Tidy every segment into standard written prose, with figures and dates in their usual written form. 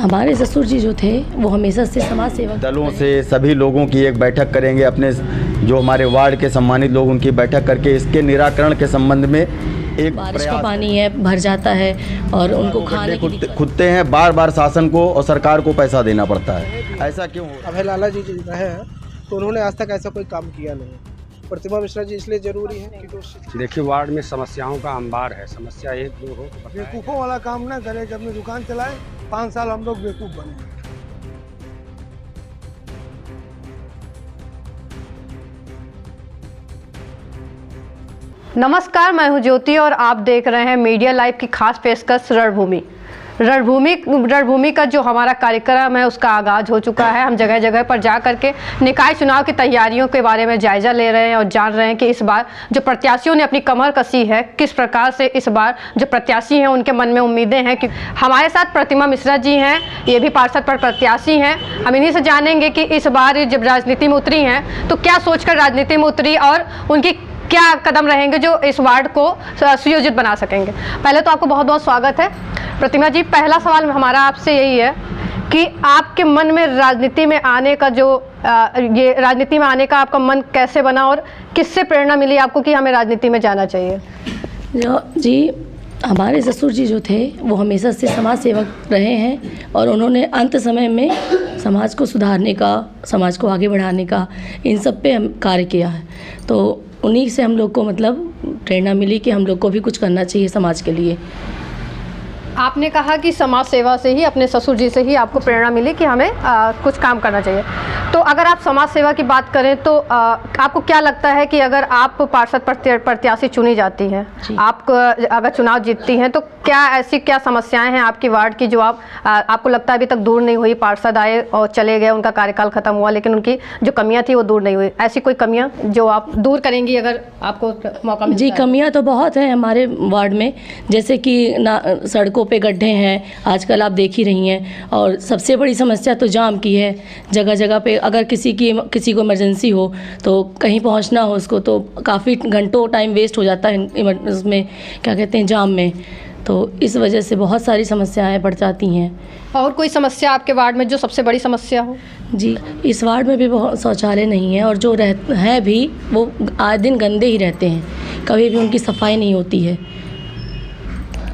हमारे ससुर जी जो थे वो हमेशा से समाज सेवा दलों से सभी लोगों की एक बैठक करेंगे, अपने जो हमारे वार्ड के सम्मानित लोग उनकी बैठक करके इसके निराकरण के संबंध में एक बारिश का पानी है भर जाता है और उनको खाने की दिक्कत। खुदते हैं, बार बार शासन को और सरकार को पैसा देना पड़ता है। ऐसा क्यों हो? अभय लाला जी रहे हैं तो उन्होंने आज तक ऐसा कोई काम किया नहीं। प्रतिमा मिश्रा जी इसलिए जरूरी है कि देखिए वार्ड में समस्याओं का अंबार है, समस्या एक दो हो तो बेवकूफ़ों वाला काम ना करे कि अपनी दुकान चलाए। 5 साल हम लोग बेवकूफ़ बने। नमस्कार, मैं हूं ज्योति और आप देख रहे हैं मीडिया लाइव की खास पेशकश रणभूमि। रणभूमि का जो हमारा कार्यक्रम है उसका आगाज हो चुका है। हम जगह जगह पर जा करके निकाय चुनाव की तैयारियों के बारे में जायजा ले रहे हैं और जान रहे हैं कि इस बार जो प्रत्याशियों ने अपनी कमर कसी है, किस प्रकार से इस बार जो प्रत्याशी हैं उनके मन में उम्मीदें हैं। कि हमारे साथ प्रतिमा मिश्रा जी हैं, ये भी पार्षद पर प्रत्याशी हैं। हम इन्हीं से जानेंगे कि इस बार जब राजनीति में उतरी हैं तो क्या सोचकर राजनीति में उतरी और उनकी क्या कदम रहेंगे जो इस वार्ड को सुयोजित बना सकेंगे। पहले तो आपको बहुत बहुत स्वागत है प्रतिमा जी। पहला सवाल हमारा आपसे यही है कि आपके मन में राजनीति में आने का राजनीति में आने का आपका मन कैसे बना और किससे प्रेरणा मिली आपको कि हमें राजनीति में जाना चाहिए? जी, हमारे ससुर जी जो थे वो हमेशा से समाज सेवक रहे हैं और उन्होंने अंत समय में समाज को सुधारने का, समाज को आगे बढ़ाने का, इन सब पे हम कार्य किया है। तो उन्हीं से हम लोग को मतलब प्रेरणा मिली कि हम लोग को भी कुछ करना चाहिए समाज के लिए। आपने कहा कि समाज सेवा से ही, अपने ससुर जी से ही आपको प्रेरणा मिली कि हमें कुछ काम करना चाहिए। तो अगर आप समाज सेवा की बात करें तो आपको क्या लगता है कि अगर आप पार्षद प्रत्याशी चुनी जाती हैं, आप अगर चुनाव जीतती हैं, तो क्या समस्याएं हैं आपकी वार्ड की जो आपको लगता है अभी तक दूर नहीं हुई? पार्षद आए और चले गए, उनका कार्यकाल खत्म हुआ, लेकिन उनकी जो कमियां थी वो दूर नहीं हुई। ऐसी कोई कमियां जो आप दूर करेंगी अगर आपको मौका मिलता है? जी, कमियां तो बहुत हैं हमारे वार्ड में, जैसे कि सड़कों पे गड्ढे हैं, आजकल आप देख ही रही हैं। और सबसे बड़ी समस्या तो जाम की है। जगह जगह पे अगर किसी को इमरजेंसी हो तो कहीं पहुंचना हो उसको तो काफ़ी घंटों टाइम वेस्ट हो जाता है उसमें क्या कहते हैं, जाम में। तो इस वजह से बहुत सारी समस्याएं बढ़ जाती हैं। और कोई समस्या आपके वार्ड में जो सबसे बड़ी समस्या हो? जी, इस वार्ड में भी बहुत शौचालय नहीं है और जो हैं भी वो आए दिन गंदे ही रहते हैं, कभी भी उनकी सफाई नहीं होती है।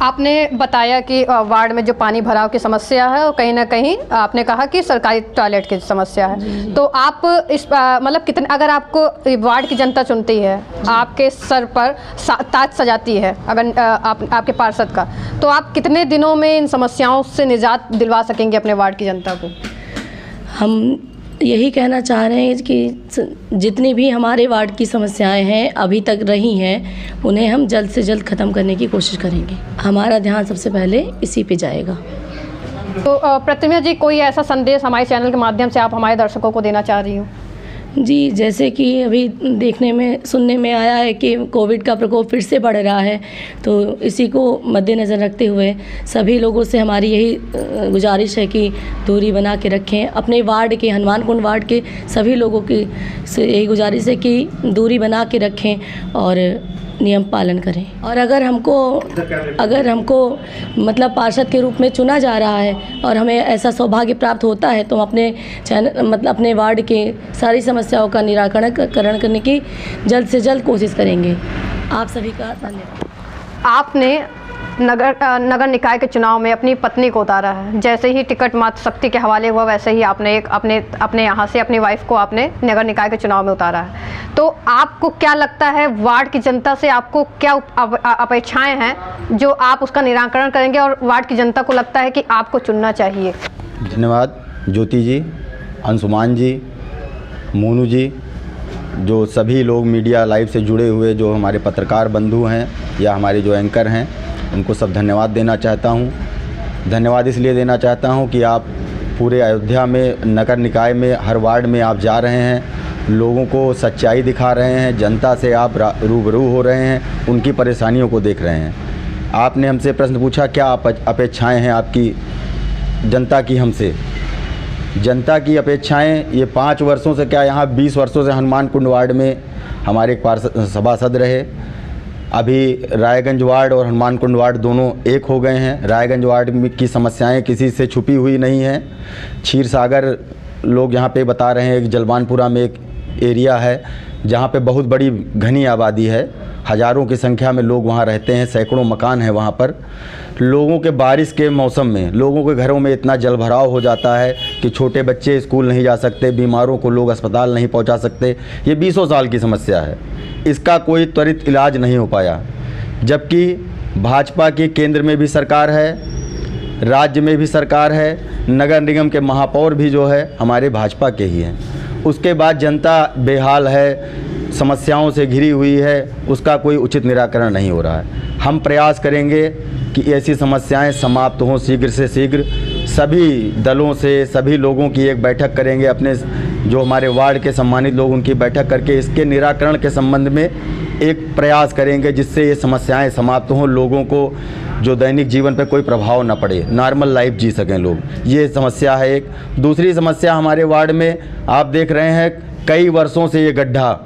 आपने बताया कि वार्ड में जो पानी भराव की समस्या है और कहीं ना कहीं आपने कहा कि सरकारी टॉयलेट की समस्या है। तो आप इस मतलब कितने, अगर आपको वार्ड की जनता चुनती है, आपके सर पर ताज सजाती है अगर आपके पार्षद का, तो आप कितने दिनों में इन समस्याओं से निजात दिलवा सकेंगे अपने वार्ड की जनता को? हम यही कहना चाह रहे हैं कि जितनी भी हमारे वार्ड की समस्याएं हैं अभी तक रही हैं, उन्हें हम जल्द से जल्द ख़त्म करने की कोशिश करेंगे। हमारा ध्यान सबसे पहले इसी पे जाएगा। तो प्रतिमा जी, कोई ऐसा संदेश हमारे चैनल के माध्यम से आप हमारे दर्शकों को देना चाह रही हो? जी, जैसे कि अभी सुनने में आया है कि कोविड का प्रकोप फिर से बढ़ रहा है, तो इसी को मद्देनज़र रखते हुए सभी लोगों से हमारी यही गुजारिश है कि दूरी बना के रखें। अपने वार्ड के, हनुमान कुंड वार्ड के सभी लोगों की से यही गुजारिश है कि दूरी बना के रखें और नियम पालन करें। और अगर हमको मतलब पार्षद के रूप में चुना जा रहा है और हमें ऐसा सौभाग्य प्राप्त होता है तो हम अपने वार्ड के सारी समस्याओं का निराकरण करने की जल्द से जल्द कोशिश करेंगे। आप सभी का धन्यवाद। आपने नगर निकाय के चुनाव में अपनी पत्नी को उतारा है। जैसे ही टिकट मातृशक्ति के हवाले हुआ, वैसे ही आपने अपने यहाँ से अपनी वाइफ को आपने नगर निकाय के चुनाव में उतारा है। तो आपको क्या लगता है, वार्ड की जनता से आपको क्या अपेक्षाएं हैं जो आप उसका निराकरण करेंगे और वार्ड की जनता को लगता है कि आपको चुनना चाहिए? धन्यवाद ज्योति जी, अंशुमान जी, मोनू जी, जो सभी लोग मीडिया लाइव से जुड़े हुए जो हमारे पत्रकार बंधु हैं या हमारे जो एंकर हैं, उनको सब धन्यवाद देना चाहता हूं। धन्यवाद इसलिए देना चाहता हूं कि आप पूरे अयोध्या में नगर निकाय में हर वार्ड में आप जा रहे हैं, लोगों को सच्चाई दिखा रहे हैं, जनता से आप रूबरू हो रहे हैं, उनकी परेशानियों को देख रहे हैं। आपने हमसे प्रश्न पूछा क्या अपेक्षाएं हैं आपकी जनता की हमसे। जनता की अपेक्षाएं ये 5 वर्षों से क्या यहाँ 20 वर्षों से हनुमान कुंड वार्ड में हमारे एक सभासद रहे, अभी रायगंज वार्ड और हनुमानकुंड वार्ड दोनों एक हो गए हैं। रायगंज वार्ड की समस्याएं किसी से छुपी हुई नहीं हैं। क्षीर सागर लोग यहाँ पे बता रहे हैं कि जलवानपुरा में एक एरिया है जहाँ पे बहुत बड़ी घनी आबादी है, हज़ारों की संख्या में लोग वहाँ रहते हैं, सैकड़ों मकान हैं वहाँ पर। लोगों के बारिश के मौसम में लोगों के घरों में इतना जलभराव हो जाता है कि छोटे बच्चे स्कूल नहीं जा सकते, बीमारों को लोग अस्पताल नहीं पहुँचा सकते। ये 20 साल की समस्या है, इसका कोई त्वरित इलाज नहीं हो पाया। जबकि भाजपा की केंद्र में भी सरकार है, राज्य में भी सरकार है, नगर निगम के महापौर भी जो है हमारे भाजपा के ही हैं। उसके बाद जनता बेहाल है, समस्याओं से घिरी हुई है, उसका कोई उचित निराकरण नहीं हो रहा है। हम प्रयास करेंगे कि ऐसी समस्याएं समाप्त हों शीघ्र से शीघ्र। सभी दलों से सभी लोगों की एक बैठक करेंगे, अपने जो हमारे वार्ड के सम्मानित लोग उनकी बैठक करके इसके निराकरण के संबंध में एक प्रयास करेंगे, जिससे ये समस्याएं समाप्त हों, लोगों को जो दैनिक जीवन पे कोई प्रभाव ना पड़े, नॉर्मल लाइफ जी सकें लोग। ये समस्या है एक। दूसरी समस्या हमारे वार्ड में आप देख रहे हैं, कई वर्षों से ये गड्ढा,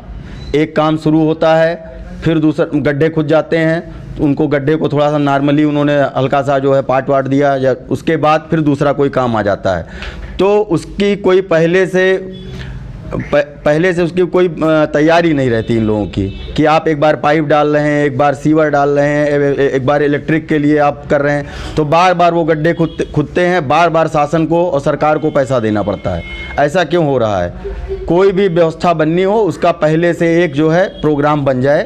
एक काम शुरू होता है फिर दूसरा गड्ढे खुद जाते हैं, उनको गड्ढे को थोड़ा सा नॉर्मली उन्होंने हल्का सा जो है पाट वाट दिया, या उसके बाद फिर दूसरा कोई काम आ जाता है। तो उसकी कोई पहले से उसकी कोई तैयारी नहीं रहती इन लोगों की कि आप एक बार पाइप डाल रहे हैं, एक बार सीवर डाल रहे हैं, एक बार इलेक्ट्रिक के लिए आप कर रहे हैं, तो बार बार वो गड्ढे खुदते हैं, बार बार शासन को और सरकार को पैसा देना पड़ता है। ऐसा क्यों हो रहा है? कोई भी व्यवस्था बननी हो उसका पहले से एक जो है प्रोग्राम बन जाए,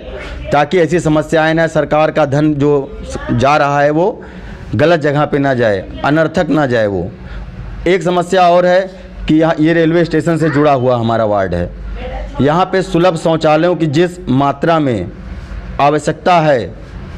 ताकि ऐसी समस्याएं ना, सरकार का धन जो जा रहा है वो गलत जगह पे ना जाए, अनर्थक ना जाए। वो एक समस्या और है कि यहाँ ये रेलवे स्टेशन से जुड़ा हुआ हमारा वार्ड है। यहाँ पे सुलभ शौचालयों की जिस मात्रा में आवश्यकता है,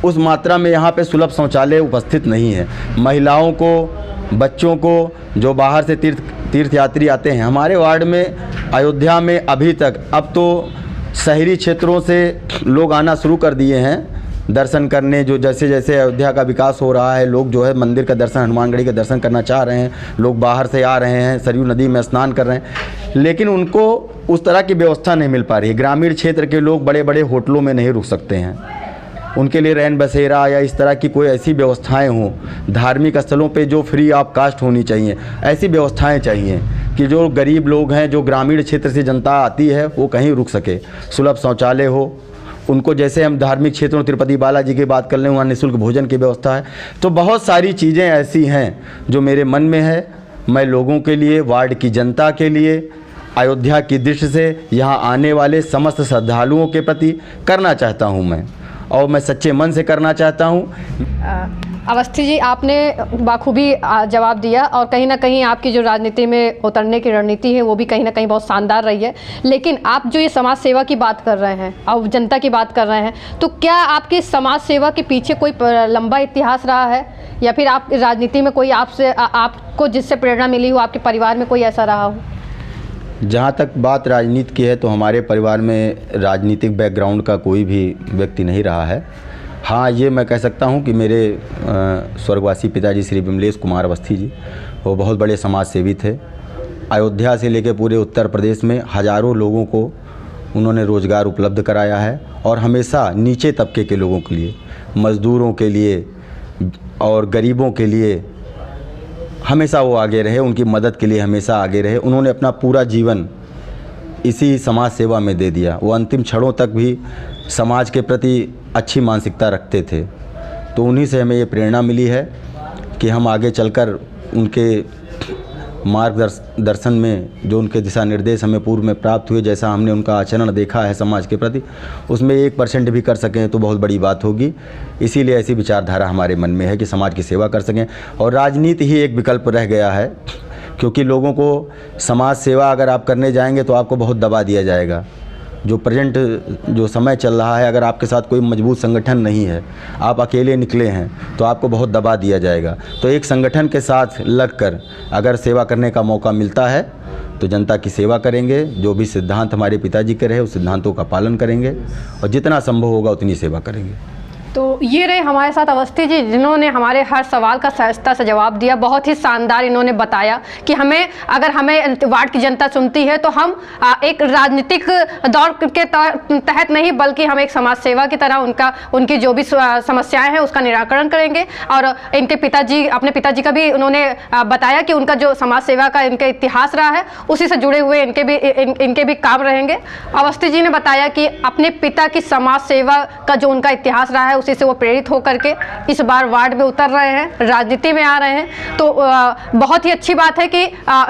उस मात्रा में यहाँ पे सुलभ शौचालय उपस्थित नहीं है। महिलाओं को, बच्चों को, जो बाहर से तीर्थयात्री आते हैं हमारे वार्ड में, अयोध्या में अभी तक, अब तो शहरी क्षेत्रों से लोग आना शुरू कर दिए हैं दर्शन करने। जो जैसे जैसे अयोध्या का विकास हो रहा है, लोग जो है मंदिर का दर्शन, हनुमानगढ़ी का दर्शन करना चाह रहे हैं, लोग बाहर से आ रहे हैं, सरयू नदी में स्नान कर रहे हैं, लेकिन उनको उस तरह की व्यवस्था नहीं मिल पा रही है। ग्रामीण क्षेत्र के लोग बड़े बड़े होटलों में नहीं रुक सकते हैं, उनके लिए रैन बसेरा या इस तरह की कोई ऐसी व्यवस्थाएं हों। धार्मिक स्थलों पे जो फ्री ऑफ कास्ट होनी चाहिए, ऐसी व्यवस्थाएं चाहिए कि जो गरीब लोग हैं, जो ग्रामीण क्षेत्र से जनता आती है, वो कहीं रुक सके, सुलभ शौचालय हो उनको। जैसे हम धार्मिक क्षेत्रों, तिरुपति बालाजी की बात कर लें, वहाँ निःशुल्क भोजन की व्यवस्था है। तो बहुत सारी चीज़ें ऐसी हैं जो मेरे मन में है। मैं लोगों के लिए, वार्ड की जनता के लिए, अयोध्या की दृष्टि से यहाँ आने वाले समस्त श्रद्धालुओं के प्रति करना चाहता हूँ मैं, और मैं सच्चे मन से करना चाहता हूँ। अवस्थी जी, आपने बाखूबी जवाब दिया, और कहीं ना कहीं आपकी जो राजनीति में उतरने की रणनीति है वो भी कहीं ना कहीं बहुत शानदार रही है। लेकिन आप जो ये समाज सेवा की बात कर रहे हैं और जनता की बात कर रहे हैं, तो क्या आपकी समाज सेवा के पीछे कोई लंबा इतिहास रहा है, या फिर आप राजनीति में कोई आपको जिससे प्रेरणा मिली हो, आपके परिवार में कोई ऐसा रहा हो? जहाँ तक बात राजनीति की है, तो हमारे परिवार में राजनीतिक बैकग्राउंड का कोई भी व्यक्ति नहीं रहा है। हाँ, ये मैं कह सकता हूँ कि मेरे स्वर्गवासी पिताजी श्री विमलेश कुमार अवस्थी जी, वो बहुत बड़े समाज सेवी थे। अयोध्या से लेकर पूरे उत्तर प्रदेश में हज़ारों लोगों को उन्होंने रोज़गार उपलब्ध कराया है, और हमेशा नीचे तबके के लोगों के लिए, मज़दूरों के लिए और गरीबों के लिए हमेशा वो आगे रहे, उनकी मदद के लिए हमेशा आगे रहे। उन्होंने अपना पूरा जीवन इसी समाज सेवा में दे दिया। वो अंतिम क्षणों तक भी समाज के प्रति अच्छी मानसिकता रखते थे। तो उन्हीं से हमें ये प्रेरणा मिली है कि हम आगे चलकर उनके मार्गदर्शन में, जो उनके दिशा निर्देश हमें पूर्व में प्राप्त हुए, जैसा हमने उनका आचरण देखा है समाज के प्रति, उसमें 1% भी कर सकें तो बहुत बड़ी बात होगी। इसीलिए ऐसी विचारधारा हमारे मन में है कि समाज की सेवा कर सकें, और राजनीति ही एक विकल्प रह गया है, क्योंकि लोगों को समाज सेवा अगर आप करने जाएंगे तो आपको बहुत दबा दिया जाएगा। जो प्रेजेंट जो समय चल रहा है, अगर आपके साथ कोई मजबूत संगठन नहीं है, आप अकेले निकले हैं, तो आपको बहुत दबा दिया जाएगा। तो एक संगठन के साथ लगकर अगर सेवा करने का मौका मिलता है तो जनता की सेवा करेंगे। जो भी सिद्धांत हमारे पिताजी के रहे, उस सिद्धांतों का पालन करेंगे, और जितना संभव होगा उतनी सेवा करेंगे। तो ये रहे हमारे साथ अवस्थी जी, जिन्होंने हमारे हर सवाल का सहजता से जवाब दिया। बहुत ही शानदार इन्होंने बताया कि अगर हमें वार्ड की जनता चुनती है तो हम एक राजनीतिक दौर के तहत नहीं, बल्कि हम एक समाज सेवा की तरह उनकी जो भी समस्याएं हैं उसका निराकरण करेंगे। और इनके अपने पिताजी का भी उन्होंने बताया कि उनका जो समाज सेवा का इनका इतिहास रहा है उसी से जुड़े हुए इनके भी काम रहेंगे। अवस्थी जी ने बताया कि अपने पिता की समाज सेवा का जो उनका इतिहास रहा है उसी से वो प्रेरित होकर के इस बार वार्ड में उतर रहे हैं, राजनीति में आ रहे हैं। तो बहुत ही अच्छी बात है कि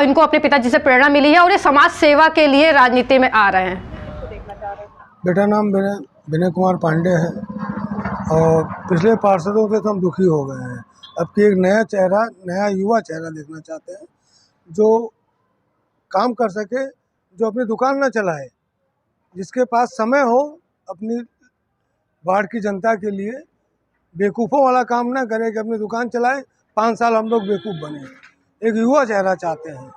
इनको अपने पिताजी से प्रेरणा मिली है और ये समाज सेवा के लिए राजनीति में आ रहे हैं। बेटा नाम विनय कुमार पांडे है और पिछले पार्षदों से तो हम दुखी हो गए हैं। अब की एक नया युवा चेहरा देखना चाहते हैं जो काम कर सके, जो अपनी दुकान न चलाए, जिसके पास समय हो अपनी वार्ड की जनता के लिए, बेवकूफ़ों वाला काम ना करे कि अपनी दुकान चलाए, 5 साल हम लोग बेवकूफ़ बने। एक युवा चेहरा चाहते हैं।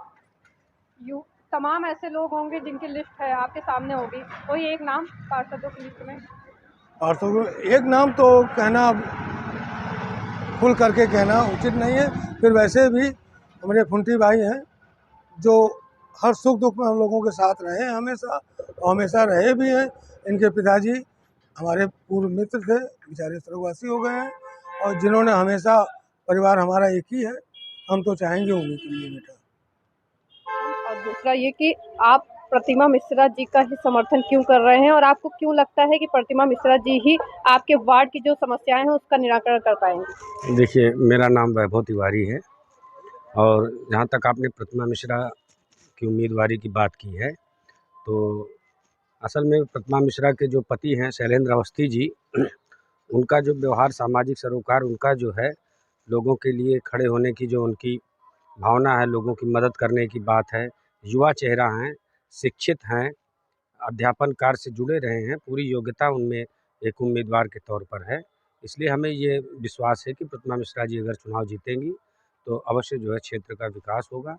तमाम ऐसे लोग होंगे जिनकी लिस्ट है आपके सामने होगी, कोई एक नाम पार्षदों की लिस्ट में? पार्षदों एक नाम तो कहना खुल करके कहना उचित नहीं है। फिर वैसे भी हमारे फुंटी भाई हैं जो हर सुख दुख में हम लोगों के साथ रहे हैं हमेशा, और हमेशा रहे भी हैं। इनके पिताजी हमारे पूर्व मित्र थे, बेचारे स्वर्गवासी हो गए हैं, और जिन्होंने हमेशा, परिवार हमारा एक ही है, हम तो चाहेंगे उन्हीं के लिए बेटा। और दूसरा ये कि आप प्रतिमा मिश्रा जी का ही समर्थन क्यों कर रहे हैं और आपको क्यों लगता है कि प्रतिमा मिश्रा जी ही आपके वार्ड की जो समस्याएं हैं उसका निराकरण कर पाएंगे? देखिए, मेरा नाम वैभव तिवारी है और जहाँ तक आपने प्रतिमा मिश्रा की उम्मीदवारी की बात की है, तो असल में प्रतिमा मिश्रा के जो पति हैं शैलेंद्र अवस्थी जी, उनका जो व्यवहार, सामाजिक सरोकार उनका जो है, लोगों के लिए खड़े होने की जो उनकी भावना है, लोगों की मदद करने की बात है, युवा चेहरा हैं, शिक्षित हैं, अध्यापन कार्य से जुड़े रहे हैं, पूरी योग्यता उनमें एक उम्मीदवार के तौर पर है। इसलिए हमें ये विश्वास है कि प्रतिमा मिश्रा जी अगर चुनाव जीतेंगी तो अवश्य जो है क्षेत्र का विकास होगा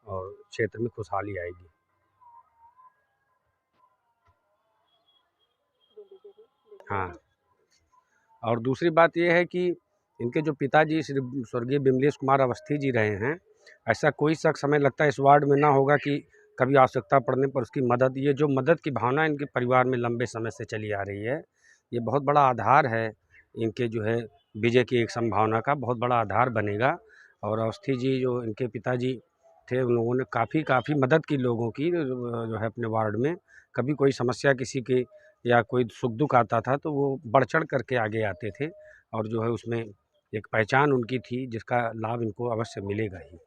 और क्षेत्र में खुशहाली आएगी। हाँ, और दूसरी बात ये है कि इनके जो पिताजी श्री स्वर्गीय विमलेश कुमार अवस्थी जी रहे हैं, ऐसा कोई शख्स हमें लगता है इस वार्ड में ना होगा कि कभी आवश्यकता पड़ने पर उसकी मदद, ये जो मदद की भावना इनके परिवार में लंबे समय से चली आ रही है, ये बहुत बड़ा आधार है इनके जो है विजय की एक संभावना का, बहुत बड़ा आधार बनेगा। और अवस्थी जी जो इनके पिताजी थे, उन लोगों ने काफ़ी मदद की लोगों की जो है अपने वार्ड में। कभी कोई समस्या किसी की या कोई सुख दुख आता था तो वो बढ़ चढ़ करके आगे आते थे और जो है उसमें एक पहचान उनकी थी जिसका लाभ इनको अवश्य मिलेगा ही।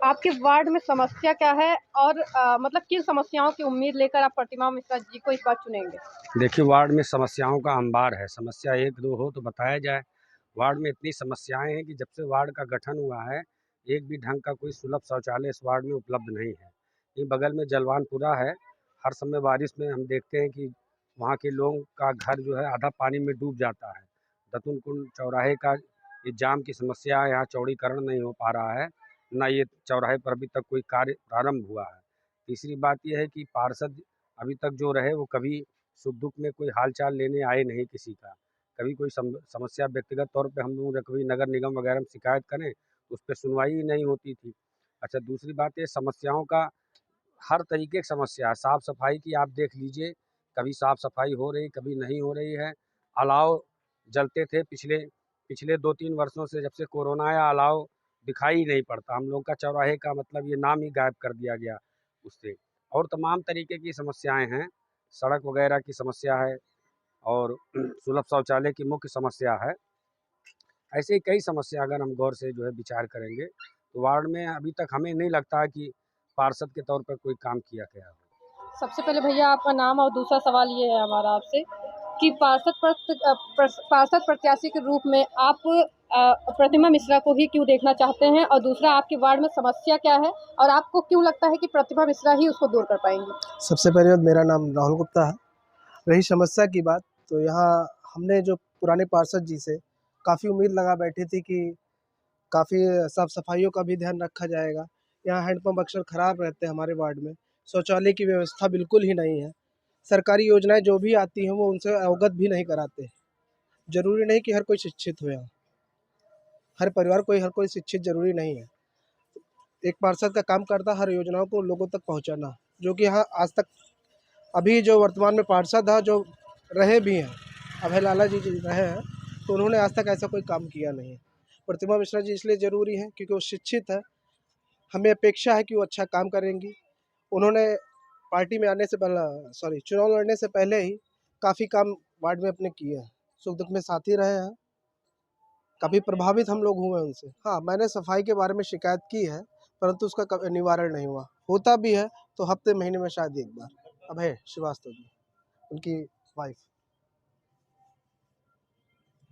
आपके वार्ड में समस्या क्या है और मतलब किन समस्याओं की उम्मीद लेकर आप प्रतिमा मिश्रा जी को इस बार चुनेंगे? देखिए, वार्ड में समस्याओं का अंबार है, समस्या 1-2 हो तो बताया जाए। वार्ड में इतनी समस्याएं हैं कि जब से वार्ड का गठन हुआ है, एक भी ढंग का कोई सुलभ शौचालय इस वार्ड में उपलब्ध नहीं है। ये बगल में जलवानपुरा है, हर समय बारिश में हम देखते हैं कि वहाँ के लोगों का घर जो है आधा पानी में डूब जाता है। दतुनकुंड चौराहे का ये जाम की समस्या है, यहाँ चौड़ीकरण नहीं हो पा रहा है, ना ये चौराहे पर अभी तक कोई कार्य प्रारंभ हुआ है। तीसरी बात ये है कि पार्षद अभी तक जो रहे वो कभी सुख दुख में कोई हालचाल लेने आए नहीं किसी का। कभी कोई समस्या व्यक्तिगत तौर पे हम लोग कभी नगर निगम वगैरह में शिकायत करें तो उस पर सुनवाई ही नहीं होती थी। अच्छा, दूसरी बात ये समस्याओं का हर तरीके की समस्या है। साफ़ सफाई की आप देख लीजिए, कभी साफ़ सफाई हो रही, कभी नहीं हो रही है। अलाव जलते थे पिछले 2-3 वर्षों से, जब से कोरोना आया अलाव दिखाई ही नहीं पड़ता। हम लोग का चौराहे का मतलब ये नाम ही गायब कर दिया गया उससे। और तमाम तरीके की समस्याएं हैं, सड़क वगैरह की समस्या है और सुलभ शौचालय की मुख्य समस्या है। ऐसे ही कई समस्या अगर हम गौर से जो है विचार करेंगे तो वार्ड में अभी तक हमें नहीं लगता है कि पार्षद के तौर पर कोई काम किया गया हो। सबसे पहले भैया आपका नाम और दूसरा सवाल ये है हमारा आपसे कि पार्षद प्रत्याशी के रूप में आप प्रतिमा मिश्रा को ही क्यों देखना चाहते हैं और दूसरा आपके वार्ड में समस्या क्या है और आपको क्यों लगता है कि प्रतिमा मिश्रा ही उसको दूर कर पाएंगे? सबसे पहले मेरा नाम राहुल गुप्ता है। रही समस्या की बात, तो यहाँ हमने जो पुराने पार्षद जी से काफ़ी उम्मीद लगा बैठी थी कि काफ़ी साफ़ सफाइयों का भी ध्यान रखा जाएगा। यहाँ हैंडपम्प अक्सर ख़राब रहते हैं हमारे वार्ड में, शौचालय की व्यवस्था बिल्कुल ही नहीं है। सरकारी योजनाएं जो भी आती हैं वो उनसे अवगत भी नहीं कराते। ज़रूरी नहीं कि हर कोई शिक्षित हो यहाँ, हर परिवार हर कोई शिक्षित ज़रूरी नहीं है। एक पार्षद का काम करता है हर योजनाओं को लोगों तक पहुँचाना, जो कि यहाँ आज तक अभी जो वर्तमान में पार्षद है जो रहे भी हैं, अभय लाला जी रहे हैं, तो उन्होंने आज तक ऐसा कोई काम किया नहीं है। प्रतिमा मिश्रा जी इसलिए ज़रूरी हैं क्योंकि वो शिक्षित है, हमें अपेक्षा है कि वो अच्छा काम करेंगी। उन्होंने पार्टी में आने से पहले चुनाव लड़ने से पहले ही काफ़ी काम वार्ड में अपने किए हैं, सुख दुख में साथ ही रहे हैं, काफ़ी प्रभावित हम लोग हुए हैं उनसे। हाँ, मैंने सफाई के बारे में शिकायत की है, परंतु उसका कभी निवारण नहीं हुआ। होता भी है तो हफ्ते महीने में शायद एक बार। अभय श्रीवास्तव जी, उनकी वाइफ।